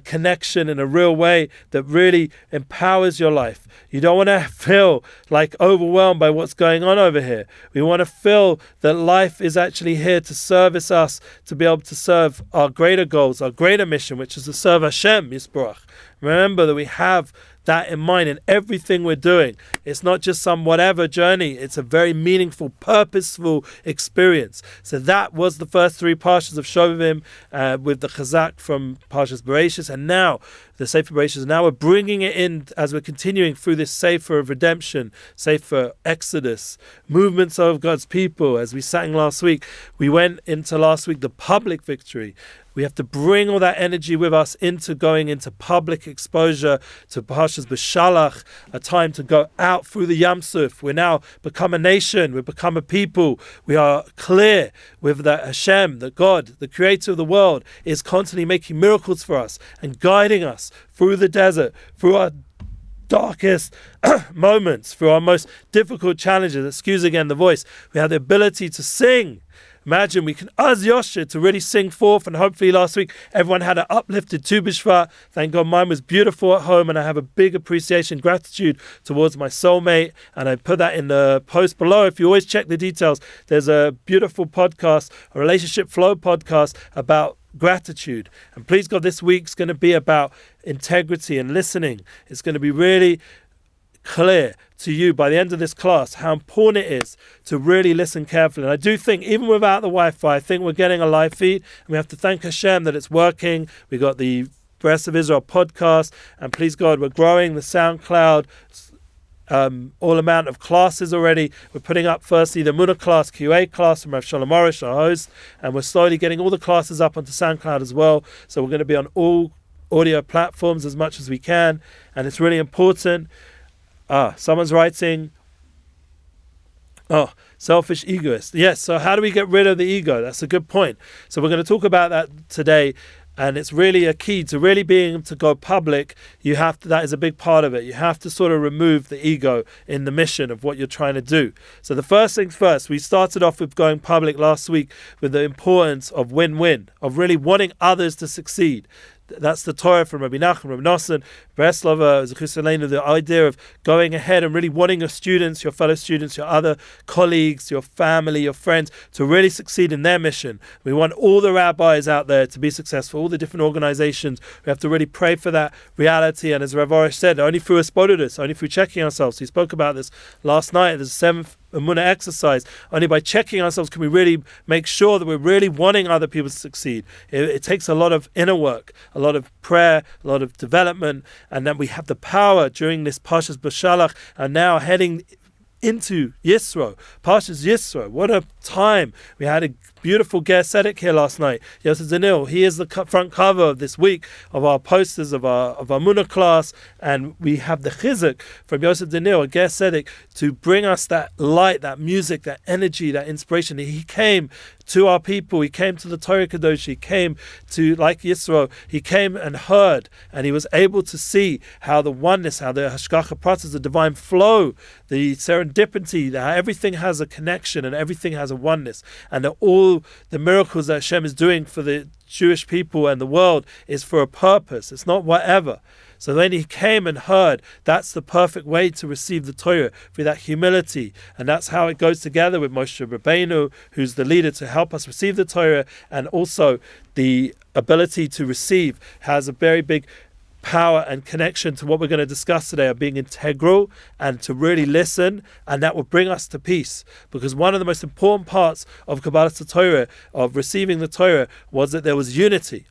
connection in a real way that really empowers your life. You don't want to feel like overwhelmed by what's going on over here. We want to feel that life is actually here to service us, to be able to serve our greater goals, our greater mission, which is to serve Hashem, Yisro. Remember that we have that in mind in everything we're doing. It's not just some whatever journey. It's a very meaningful, purposeful experience. So that was the first three parshas of Shovavim with the chazak from Parshas Bereshis, and now the Sefer Bereshis. Now we're bringing it in as we're continuing through this Sefer of redemption, Sefer Exodus, movements of God's people. As we sang last week, we went into last week the public victory. We have to bring all that energy with us into going into public exposure to Parshas B'Shalach, a time to go out through the Yam Suf. We're now become a nation. We've become a people. We are clear with that Hashem, that God, the creator of the world, is constantly making miracles for us and guiding us through the desert, through our darkest moments, through our most difficult challenges. Excuse again the voice. We have the ability to sing. Imagine we can Yosher to really sing forth, and hopefully last week everyone had an uplifted Tu B'Shvat. Thank God mine was beautiful at home, and I have a big appreciation, gratitude towards my soulmate, and I put that in the post below. If you always check the details, there's a beautiful podcast, a relationship flow podcast about gratitude. And please God, this week's going to be about integrity and listening. It's going to be really clear to you by the end of this class how important it is to really listen carefully. And I do think even without the Wi-Fi, I think we're getting a live feed, and we have to thank Hashem that it's working. We got the Breast of Israel podcast, and please God, we're growing the SoundCloud all amount of classes already. We're putting up firstly the Emuna class, QA class from Rav Shalom Arush, our host, and we're slowly getting all the classes up onto SoundCloud as well. So we're going to be on all audio platforms as much as we can, and it's really important. Someone's writing, selfish egoist. Yes, so how do we get rid of the ego? That's a good point. So we're going to talk about that today, and it's really a key to really being able to go public. You have to, that is a big part of it. You have to sort of remove the ego in the mission of what you're trying to do. So the first things first, we started off with going public last week with the importance of win-win, of really wanting others to succeed. That's the Torah from Rabbi Nachman, Rabbi Nosson, Breslova, Zechusalenu, the idea of going ahead and really wanting your students, your fellow students, your other colleagues, your family, your friends to really succeed in their mission. We want all the rabbis out there to be successful, all the different organizations. We have to really pray for that reality. And as Rav Arush said, only through Aspodidus, only through checking ourselves. He spoke about this last night. There's a seventh Emuna exercise. Only by checking ourselves can we really make sure that we're really wanting other people to succeed. It takes a lot of inner work, a lot of prayer, a lot of development, and then we have the power during this Parshas B'Shalach and now heading into Yisro, Parshas Yisro. What a time. We had a beautiful Ger Tzedek here last night. Yosef Zanil, he is the front cover of this week of our posters of our Emuna class, and we have the chizuk from Yosef Zanil, a Ger Tzedek, to bring us that light, that music, that energy, that inspiration. He came to our people, he came to the Torah Kadosh, he came to, like Yisro, he came and heard, and he was able to see how the oneness, how the Hashgacha Pratis, the divine flow, the serendipity, that everything has a connection and everything has a oneness, and that all the miracles that Hashem is doing for the Jewish people and the world is for a purpose. It's not whatever. So then he came and heard that's the perfect way to receive the Torah, through that humility. And that's how it goes together with Moshe Rabbeinu, who's the leader to help us receive the Torah, and also the ability to receive has a very big power and connection to what we're going to discuss today, of being integral and to really listen, and that will bring us to peace. Because one of the most important parts of Kabbalas Torah, of receiving the Torah, was that there was unity.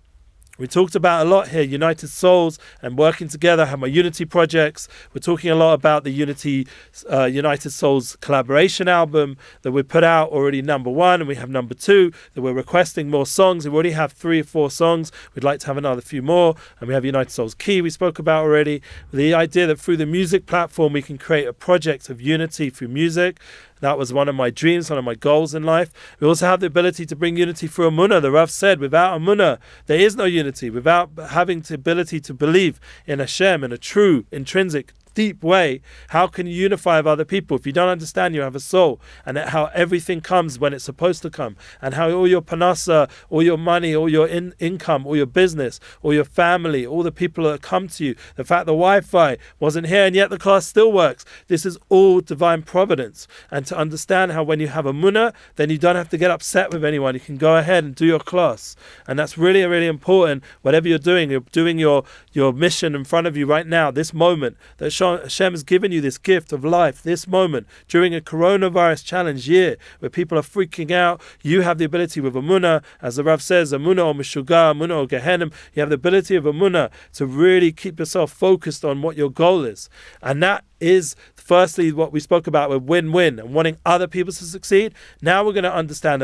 We talked about a lot here, United Souls and working together. I have my Unity projects. We're talking a lot about the United Souls collaboration album that we put out already, #1, and we have #2 that we're requesting more songs. We already have 3 or 4 songs. We'd like to have another few more. And we have United Souls Key we spoke about already. The idea that through the music platform we can create a project of unity through music. That was one of my dreams, one of my goals in life. We also have the ability to bring unity through Emuna. The Rav said, without Emuna, there is no unity. Without having the ability to believe in Hashem, in a true, intrinsic deep way, how can you unify with other people? If you don't understand you have a soul, and how everything comes when it's supposed to come, and how all your panasa, all your money, all your income, all your business, all your family, all the people that come to you, the fact the Wi-Fi wasn't here and yet the class still works. This is all divine providence. And to understand how when you have Emuna, then you don't have to get upset with anyone. You can go ahead and do your class. And that's really, really important. Whatever you're doing your mission in front of you right now, this moment, that Hashem has given you this gift of life, this moment, during a coronavirus challenge year, where people are freaking out. You have the ability with Emuna, as the Rav says, Emuna or Meshuga, Emuna or Gehenim, you have the ability of Emuna to really keep yourself focused on what your goal is. And that is firstly what we spoke about with win-win and wanting other people to succeed. Now we're going to understand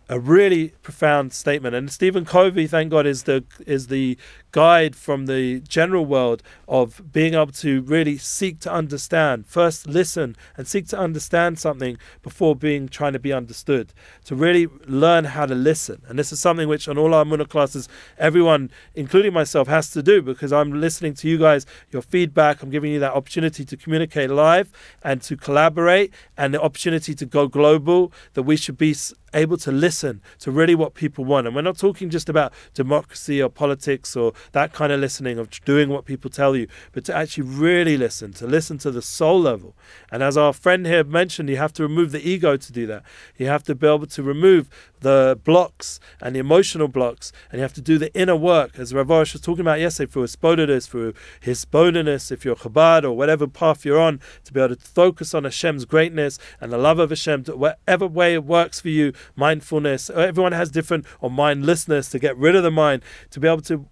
a really profound statement. And Stephen Covey, thank God, is the guide from the general world of being able to really seek to understand. First listen and seek to understand something before trying to be understood. To really learn how to listen. And this is something which on all our Emuna classes, everyone, including myself, has to do, because I'm listening to you guys, your feedback. I'm giving you that opportunity to communicate live and to collaborate, and the opportunity to go global, that we should be able to listen to really what people want. And we're not talking just about democracy or politics or that kind of listening of doing what people tell you, but to actually really listen to the soul level. And as our friend here mentioned, you have to remove the ego to do that. You have to be able to remove the blocks and the emotional blocks, and you have to do the inner work, as Rav Arush was talking about yesterday, through his bonus, if you're Chabad or whatever path you're on, to be able to focus on Hashem's greatness and the love of Hashem, whatever way it works for you, mindfulness, everyone has different, or mindlessness, to get rid of the mind, to be able to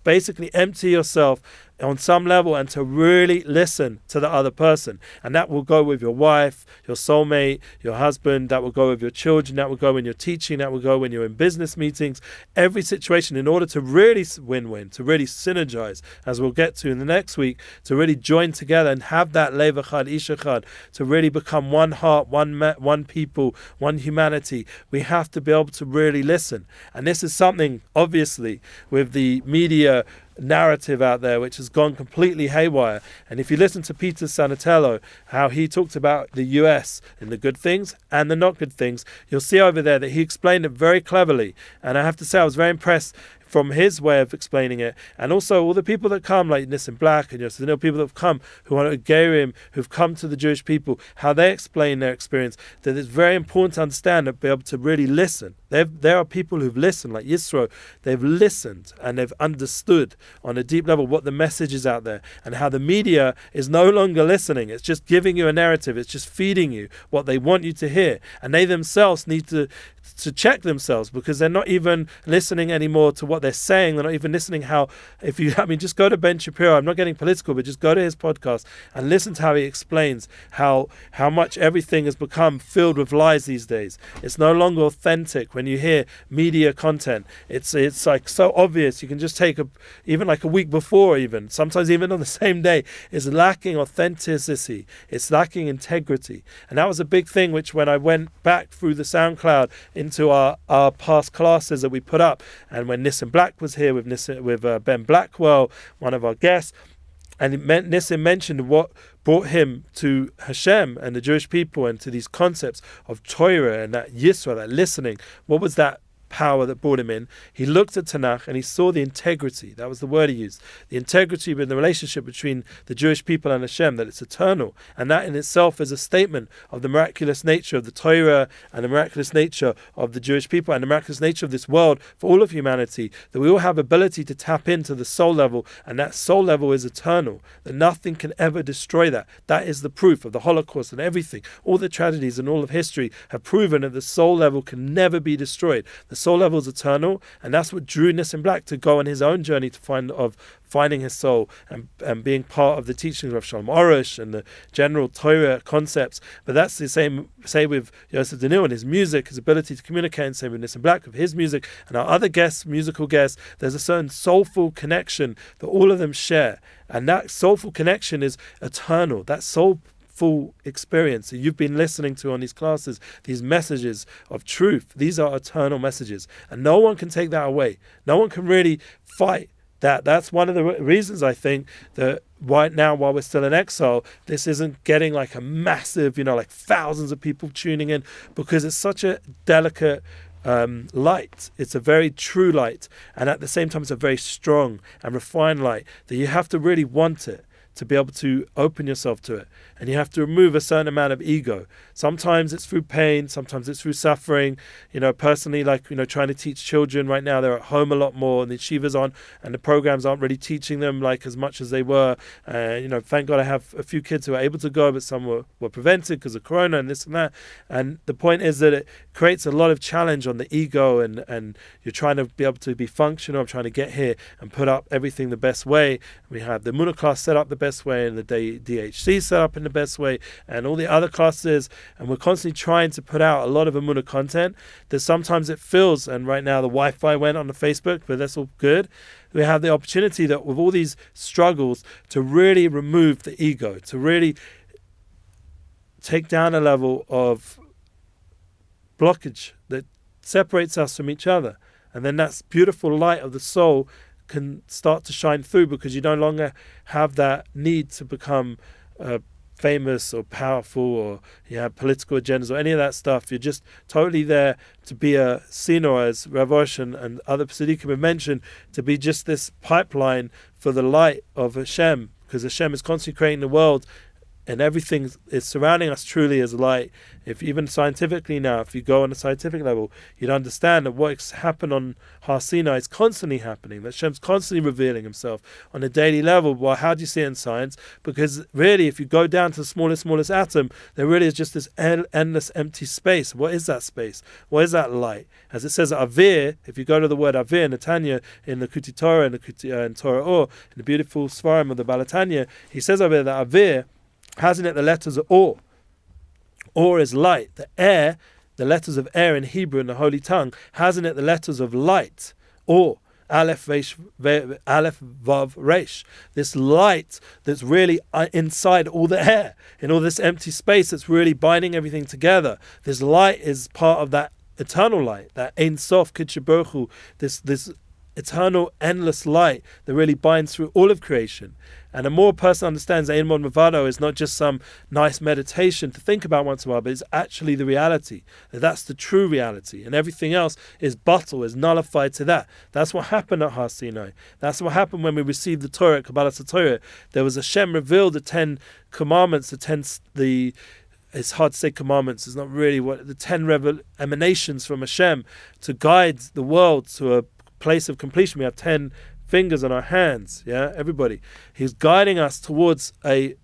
basically empty yourself on some level and to really listen to the other person. And that will go with your wife, your soulmate, your husband, that will go with your children, that will go when you're teaching, that will go when you're in business meetings, every situation, in order to really win-win, to really synergize, as we'll get to in the next week, to really join together and have that lev echad, ish echad, to really become one heart, one people, one humanity. We have to be able to really listen. And this is something, obviously, with the media narrative out there which has gone completely haywire. And if you listen to Peter Sanatello, how he talked about the US and the good things and the not good things, you'll see over there that he explained it very cleverly. And I have to say, I was very impressed from his way of explaining it. And also all the people that come, like Nissim Black and people that have come, who are Gerim, who've come to the Jewish people, how they explain their experience, that it's very important to understand and be able to really listen. There are people who've listened, like Yisro, they've listened and they've understood on a deep level what the message is out there, and how the media is no longer listening. It's just giving you a narrative. It's just feeding you what they want you to hear. And they themselves need to check themselves, because they're not even listening anymore to what they're saying. They're not even listening just go to Ben Shapiro. I'm not getting political, but just go to his podcast and listen to how he explains how much everything has become filled with lies these days. It's no longer authentic when you hear media content. It's like so obvious. You can just take even like a week before, even sometimes even on the same day. It's lacking authenticity. It's lacking integrity. And that was a big thing which, when I went back through the SoundCloud into our past classes that we put up, and when Nissim Black was here with Ben Blackwell, one of our guests, and Nissim mentioned what brought him to Hashem and the Jewish people and to these concepts of Torah and that Yisro, that listening. What was that power that brought him in? He looked at Tanakh and he saw the integrity. That was the word he used. The integrity in the relationship between the Jewish people and Hashem, that it's eternal. And that in itself is a statement of the miraculous nature of the Torah and the miraculous nature of the Jewish people and the miraculous nature of this world for all of humanity, that we all have ability to tap into the soul level, and that soul level is eternal, that nothing can ever destroy that. That is the proof of the Holocaust and everything. All the tragedies and all of history have proven that the soul level can never be destroyed. The soul level is eternal, and that's what drew Nissim Black to go on his own journey to finding his soul and being part of the teachings of Shalom Arush and the general Torah concepts. But that's the same, say, with Yosef Daniel and his music, his ability to communicate, and same with Nissim Black with his music and our other guests, musical guests. There's a certain soulful connection that all of them share, and that soulful connection is eternal. That soulful experience that you've been listening to on these classes, these messages of truth, these are eternal messages, and no one can take that away. No one can really fight that. That's one of the reasons I think that right now, while we're still in exile, this isn't getting like a massive, like thousands of people tuning in, because it's such a delicate light. It's a very true light, and at the same time it's a very strong and refined light that you have to really want it to be able to open yourself to it. And you have to remove a certain amount of ego. Sometimes it's through pain, sometimes it's through suffering. Personally, trying to teach children right now, they're at home a lot more, and the yeshivas aren't, and the programs aren't really teaching them like as much as they were. Thank God I have a few kids who are able to go, but some were prevented because of Corona and this and that. And the point is that it creates a lot of challenge on the ego, and you're trying to be able to be functional. I'm trying to get here and put up everything the best way. We have the Emuna class set up the best way, and the DHC set up in the best way, and all the other classes, and we're constantly trying to put out a lot of Emuna content that sometimes it feels, and right now the Wi-Fi went on the Facebook, but that's all good. We have the opportunity that with all these struggles to really remove the ego, to really take down a level of blockage that separates us from each other, and then that beautiful light of the soul can start to shine through, because you no longer have that need to become famous or powerful, or you have political agendas or any of that stuff. You're just totally there to be a sino, as Rav Osh and other tzaddikim have mentioned, to be just this pipeline for the light of Hashem, because Hashem is constantly creating the world, and everything is surrounding us truly as light. If even scientifically now, if you go on a scientific level, you'd understand that what's happened on Har Sinai is constantly happening. That Hashem's constantly revealing himself on a daily level. Well, how do you see it in science? Because really, if you go down to the smallest atom, there really is just this endless empty space. What is that space? What is that light? As it says, Avir, if you go to the word Avir, Netanya, in the Kuti Torah, and Torah Or, in the beautiful Svarim of the Balatanya, he says over there that Avir has in it the letters of Or. Or is light. The air, the letters of air in Hebrew in the Holy Tongue, has in it the letters of light. Or. Aleph, Vav, Resh. This light that's really inside all the air, in all this empty space that's really binding everything together. This light is part of that eternal light, that Ein Sof Kiddush Baruch Hu, this eternal, endless light that really binds through all of creation. And the more a person understands that Ein Mod Mavado is not just some nice meditation to think about once in a while, but it's actually the reality. That's the true reality. And everything else is bottled, is nullified to that. That's what happened at Har Sinai. That's what happened when we received the Torah, Kabbalas Torah. There was Hashem revealed the 10 commandments, it's hard to say commandments, it's not really what, the 10 emanations from Hashem to guide the world to a place of completion. We have 10 fingers on our hands, everybody. He's guiding us towards a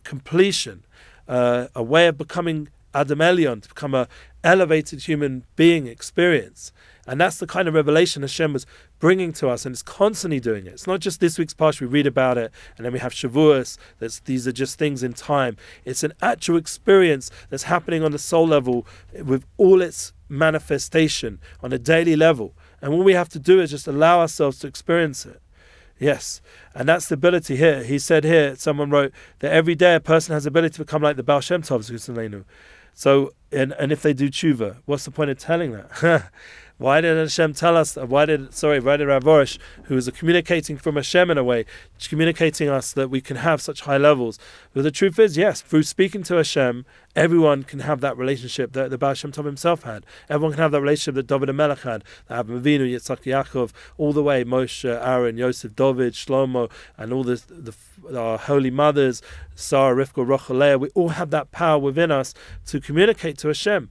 completion, a way of becoming Adam Elyon, to become a elevated human being experience. And that's the kind of revelation Hashem was bringing to us, and it's constantly doing it. It's not just this week's Parshat, we read about it, and then we have Shavuos, these are just things in time. It's an actual experience that's happening on the soul level with all its manifestation on a daily level. And all we have to do is just allow ourselves to experience it. Yes. And that's the ability here. He said here, someone wrote, that every day a person has the ability to become like the Baal Shem Tov. So, and if they do tshuva, what's the point of telling that? Why did Hashem tell us, why did Rav Osh, who is communicating from Hashem in a way, communicating us that we can have such high levels? But the truth is, yes, through speaking to Hashem, everyone can have that relationship that the Baal Shem Tov himself had. Everyone can have that relationship that David HaMelech had, that Avraham Avinu, Yitzchak, Yaakov, all the way, Moshe, Aaron, Yosef, David, Shlomo, and all our holy mothers, Sarah, Rivka, Rachel, Leah. We all have that power within us to communicate to Hashem.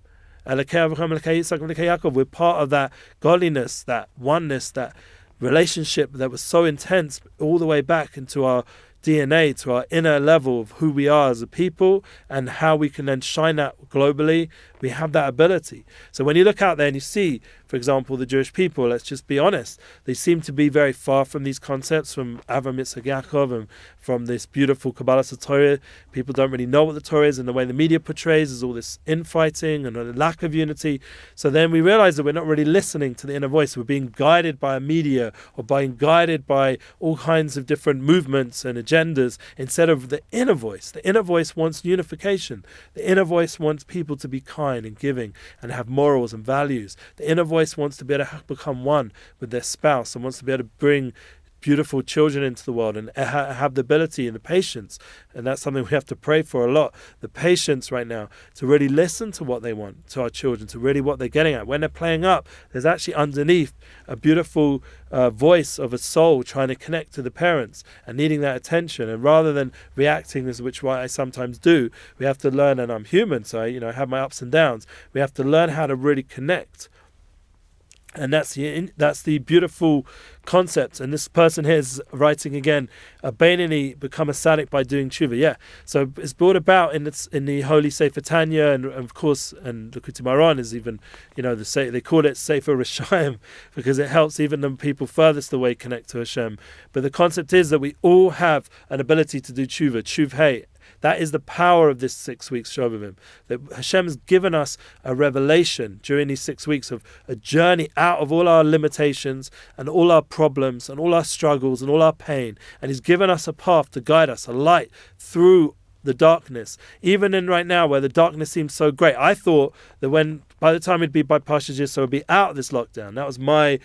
We're part of that godliness, that oneness, that relationship that was so intense all the way back into our DNA, to our inner level of who we are as a people, and how we can then shine that globally. We have that ability. So when you look out there and you see, for example, the Jewish people, let's just be honest, they seem to be very far from these concepts, from Avraham, Yitzchak, Yaakov, and from this beautiful Kabbalas Torah. People don't really know what the Torah is, and the way the media portrays is all this infighting and a lack of unity. So then we realize that we're not really listening to the inner voice. We're being guided by a media, or being guided by all kinds of different movements and agendas, instead of the inner voice. The inner voice wants unification. The inner voice wants people to be kind and giving and have morals and values. The inner voice wants to be able to become one with their spouse, and wants to be able to bring beautiful children into the world and have the ability and the patience. And that's something we have to pray for a lot. The patience right now to really listen to what they want, to our children, to really what they're getting at. When they're playing up, there's actually underneath a beautiful voice of a soul trying to connect to the parents and needing that attention. And rather than reacting, which I sometimes do, we have to learn, and I'm human, so I have my ups and downs. We have to learn how to really connect. And that's the beautiful concept. And this person here is writing again, Bainani become a tzaddik by doing tshuva. Yeah, so it's brought about in the Holy Sefer Tanya, and of course, and Likutei Moharan is even, they call it Sefer Rishayim because it helps even the people furthest away connect to Hashem. But the concept is that we all have an ability to do tshuva, tshuv. That is the power of this 6 weeks Shovavim. That Hashem has given us a revelation during these 6 weeks of a journey out of all our limitations and all our problems and all our struggles and all our pain. And He's given us a path to guide us, a light through the darkness. Even in right now where the darkness seems so great, I thought that by the time it'd be by Parshat Yisro, we'd be out of this lockdown. That was my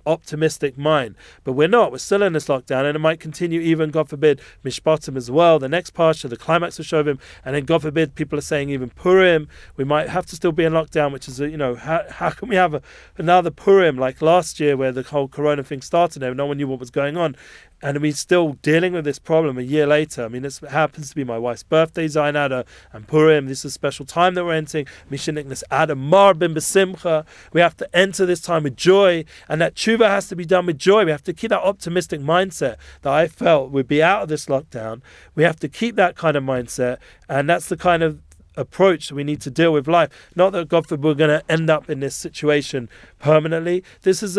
optimistic mind. But we're not. We're still in this lockdown, and it might continue even, God forbid, Mishpatim as well, the next Parsha, the climax of Shovavim, and then, God forbid, people are saying even Purim. We might have to still be in lockdown, which is, how can we have another Purim like last year where the whole Corona thing started and no one knew what was going on? And we're still dealing with this problem a year later. I mean, this happens to be my wife's birthday, Zayin Adar, and Purim. This is a special time that we're entering. Mishaniknas Adar Marbin B'Simcha. We have to enter this time with joy, and that tshuva has to be done with joy. We have to keep that optimistic mindset that I felt we'd be out of this lockdown. We have to keep that kind of mindset, and that's the kind of approach we need to deal with life. Not that, God forbid, we're going to end up in this situation permanently. This is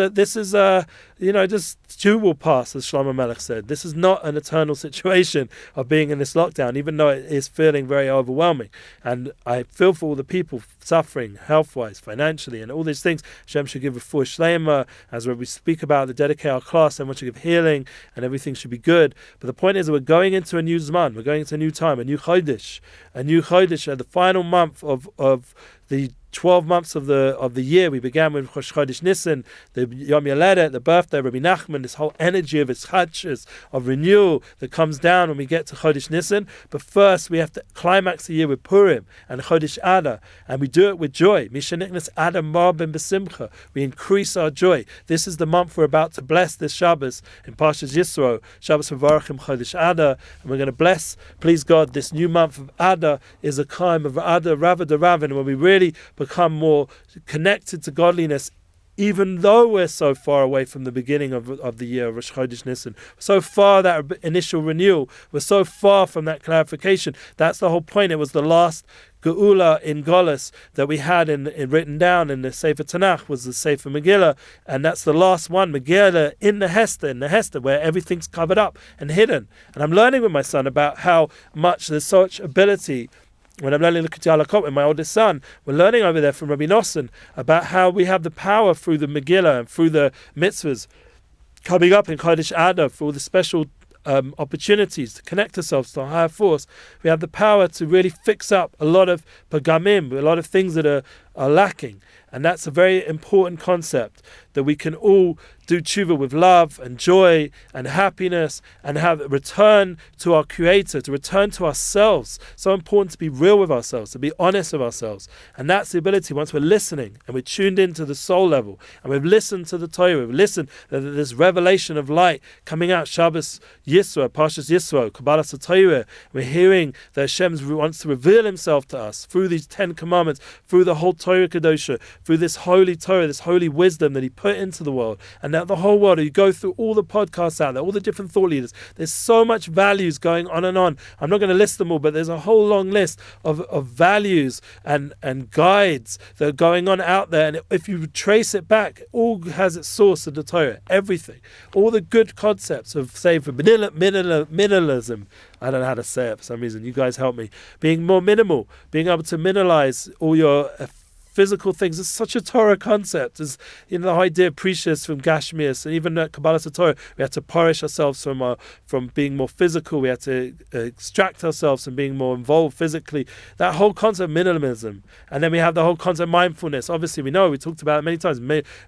too will pass, as Shlomo Melech said. This is not an eternal situation of being in this lockdown, even though it is feeling very overwhelming. And I feel for all the people suffering health-wise, financially, and all these things. Hashem should give a full shlema, as we speak about the dedicate our class, everyone should give healing, and everything should be good. But the point is that we're going into a new Zman, we're going into a new time, a new Chodesh, at the final month of the 12 months of the year. We began with Chodesh Nisan, the Yom Yoledet, the birthday of Rabbi Nachman, this whole energy of Ischadshus, of renewal that comes down when we get to Chodesh Nisan. But first we have to climax the year with Purim and Chodesh Adar, and we do it with joy. Mishaniknas Adar Marbin B'Simcha. We increase our joy. This is the month we're about to bless this Shabbos in Parshat Yisro, Shabbos Mevarachim Chodesh Adar, and we're going to bless, please God, this new month of Adar is a time of Adar Rava Deravin, where we really become more connected to godliness, even though we're so far away from the beginning of the year of Rosh Chodesh Nisan. So far, that initial renewal, we're so far from that clarification. That's the whole point. It was the last Geula in Golos that we had in written down in the Sefer Tanakh, was the Sefer Megillah, and that's the last one, Megillah in the Hester, where everything's covered up and hidden. And I'm learning with my son about how much there's such ability. When I'm learning Likutei Halakot with my oldest son, we're learning over there from Rabbi Nosson about how we have the power through the Megillah and through the mitzvahs coming up in Chodesh Adar, for all the special opportunities to connect ourselves to a higher force. We have the power to really fix up a lot of pagamim, a lot of things that are lacking. And that's a very important concept, that we can all do tshuva with love and joy and happiness, and have a return to our Creator, to return to ourselves. So important to be real with ourselves, to be honest with ourselves. And that's the ability, once we're listening and we're tuned into the soul level, and we've listened to the Torah, we've listened to this revelation of light coming out, Shabbos Yisro, Parshat Yisro, Kabbalas Torah. We're hearing that Hashem wants to reveal Himself to us through these 10 commandments, through the whole Torah Kedosha, through this holy Torah, this holy wisdom that He put into the world. And now the whole world, you go through all the podcasts out there, all the different thought leaders, there's so much values going on and on. I'm not going to list them all, but there's a whole long list of values and guides that are going on out there. And if you trace it back, it all has its source in the Torah, everything. All the good concepts of, say, for minimalism, I don't know how to say it for some reason, you guys help me, being more minimal, being able to minimize all your physical things. It's such a Torah concept. It's, the idea of Precious from Gashmias, and even at Kabbalah Torah, we had to parish ourselves from being more physical. We had to extract ourselves from being more involved physically. That whole concept of minimalism. And then we have the whole concept of mindfulness. Obviously, we talked about it many times,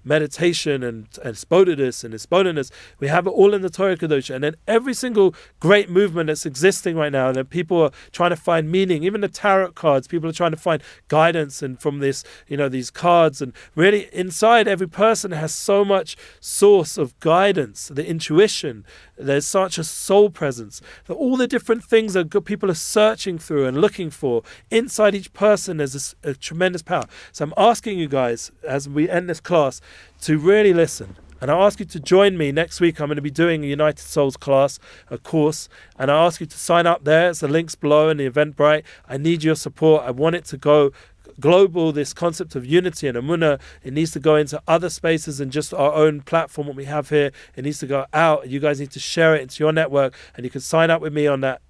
meditation and spodiness and isbodiness. We have it all in the Torah Kadosh. And then every single great movement that's existing right now, that people are trying to find meaning, even the tarot cards, people are trying to find guidance and from this, these cards. And really inside every person has so much source of guidance, the intuition. There's such a soul presence that all the different things that people are searching through and looking for inside each person, there's a tremendous power. So I'm asking you guys, as we end this class, to really listen. And I ask you to join me next week. I'm going to be doing a United Souls class, a course, and I ask you to sign up there. It's the links below in the Eventbrite. I need your support. I want it to go global, this concept of unity and Emuna. It needs to go into other spaces than just our own platform, what we have here. It needs to go out. You guys need to share it into your network, and you can sign up with me on that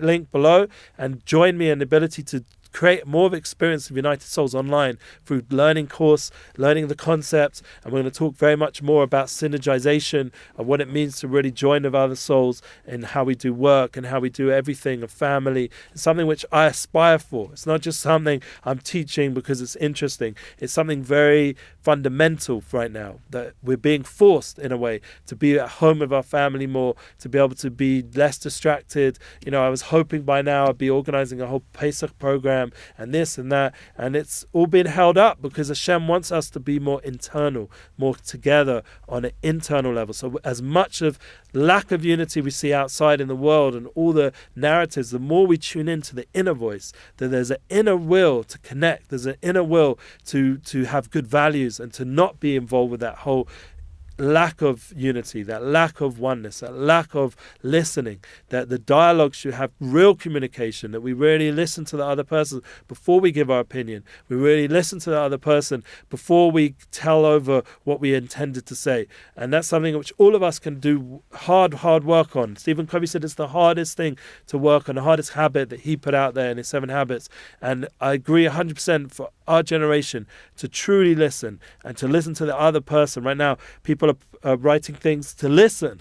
link below and join me in the ability to create more of experience of United Souls online through learning the concepts, and we're going to talk very much more about synergization of what it means to really join with other souls and how we do work and how we do everything of family. It's something which I aspire for. It's not just something I'm teaching because it's interesting. It's something very fundamental right now, that we're being forced in a way to be at home with our family more, to be able to be less distracted. I was hoping by now I'd be organizing a whole Pesach program and this and that, and it's all been held up because Hashem wants us to be more internal, more together on an internal level. So as much of lack of unity we see outside in the world and all the narratives, the more we tune into the inner voice, that there's an inner will to connect, there's an inner will to have good values and to not be involved with that whole lack of unity, that lack of oneness, that lack of listening, that the dialogue should have real communication, that we really listen to the other person before we give our opinion. We really listen to the other person before we tell over what we intended to say. And that's something which all of us can do hard work on. Stephen Covey said it's the hardest thing to work on, the hardest habit that he put out there in his 7 habits. And I agree 100% for our generation to truly listen and to listen to the other person. Right now, people are writing things to listen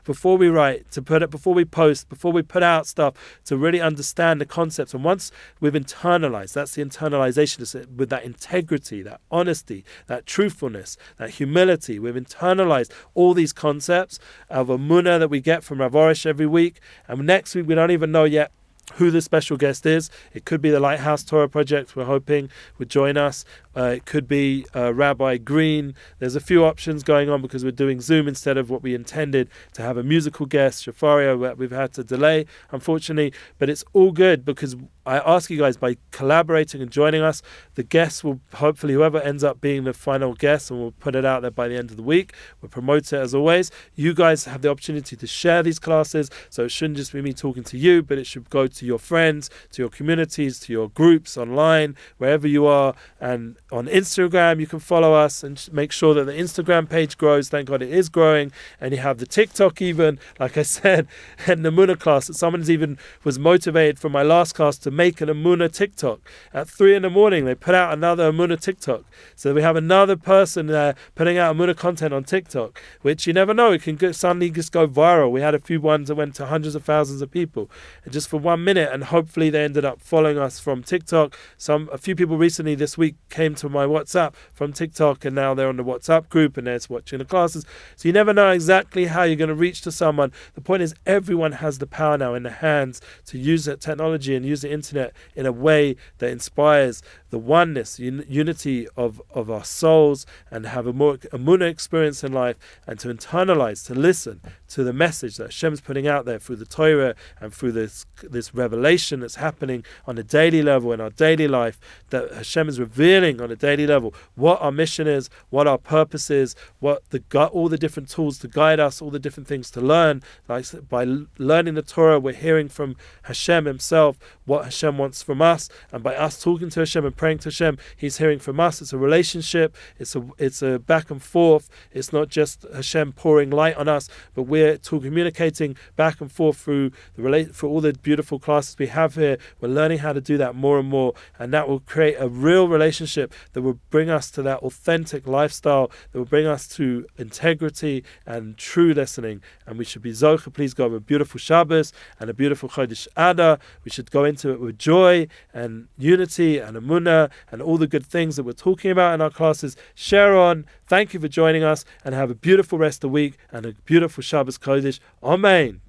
before we write, before we post, before we put out stuff, to really understand the concepts. And once we've internalized, that's the internalization, with that integrity, that honesty, that truthfulness, that humility. We've internalized all these concepts of Emuna that we get from Rav Orish every week. And next week, we don't even know yet who the special guest is. It could be the Lighthouse Torah Project, we're hoping would join us. It could be Rabbi Green. There's a few options going on because we're doing Zoom instead of what we intended to have a musical guest, Shafaria, we've had to delay, unfortunately. But it's all good because I ask you guys, by collaborating and joining us, the guests will hopefully, whoever ends up being the final guest, and we'll put it out there by the end of the week, we'll promote it as always. You guys have the opportunity to share these classes, so it shouldn't just be me talking to you, but it should go to your friends, to your communities, to your groups online, wherever you are. And on Instagram, you can follow us and make sure that the Instagram page grows. Thank God it is growing. And you have the TikTok even, like I said, in the Emuna class, that someone even was motivated from my last class to make an Emuna TikTok. At 3 a.m, they put out another Emuna TikTok. So we have another person there putting out Emuna content on TikTok, which you never know, it can suddenly just go viral. We had a few ones that went to hundreds of thousands of people just for 1 minute, and hopefully they ended up following us from TikTok. A few people recently this week came to my WhatsApp from TikTok, and now they're on the WhatsApp group and they're watching the classes. So you never know exactly how you're going to reach to someone. The point is, everyone has the power now in the hands to use that technology and use the internet in a way that inspires the oneness, unity of our souls, and have a more Emuna experience in life, and to internalize, to listen to the message that Hashem's putting out there through the Torah and through this revelation that's happening on a daily level in our daily life, that Hashem is revealing on a daily level what our mission is, what our purpose is, what all the different tools to guide us, all the different things to learn. Like by learning the Torah, we're hearing from Hashem himself what Hashem wants from us, and by us talking to Hashem and praying to Hashem, he's hearing from us. It's a relationship, it's a back and forth. It's not just Hashem pouring light on us, but we're communicating back and forth through all the beautiful classes we have here. We're learning how to do that more and more, and that will create a real relationship that will bring us to that authentic lifestyle, that will bring us to integrity and true listening. And we should be zoche, please God, with a beautiful Shabbos and a beautiful Chodesh Adar. We should go into it with joy and unity and Emuna and all the good things that we're talking about in our classes. Sharon, thank you for joining us, and have a beautiful rest of the week and a beautiful Shabbos Chodesh. Amen.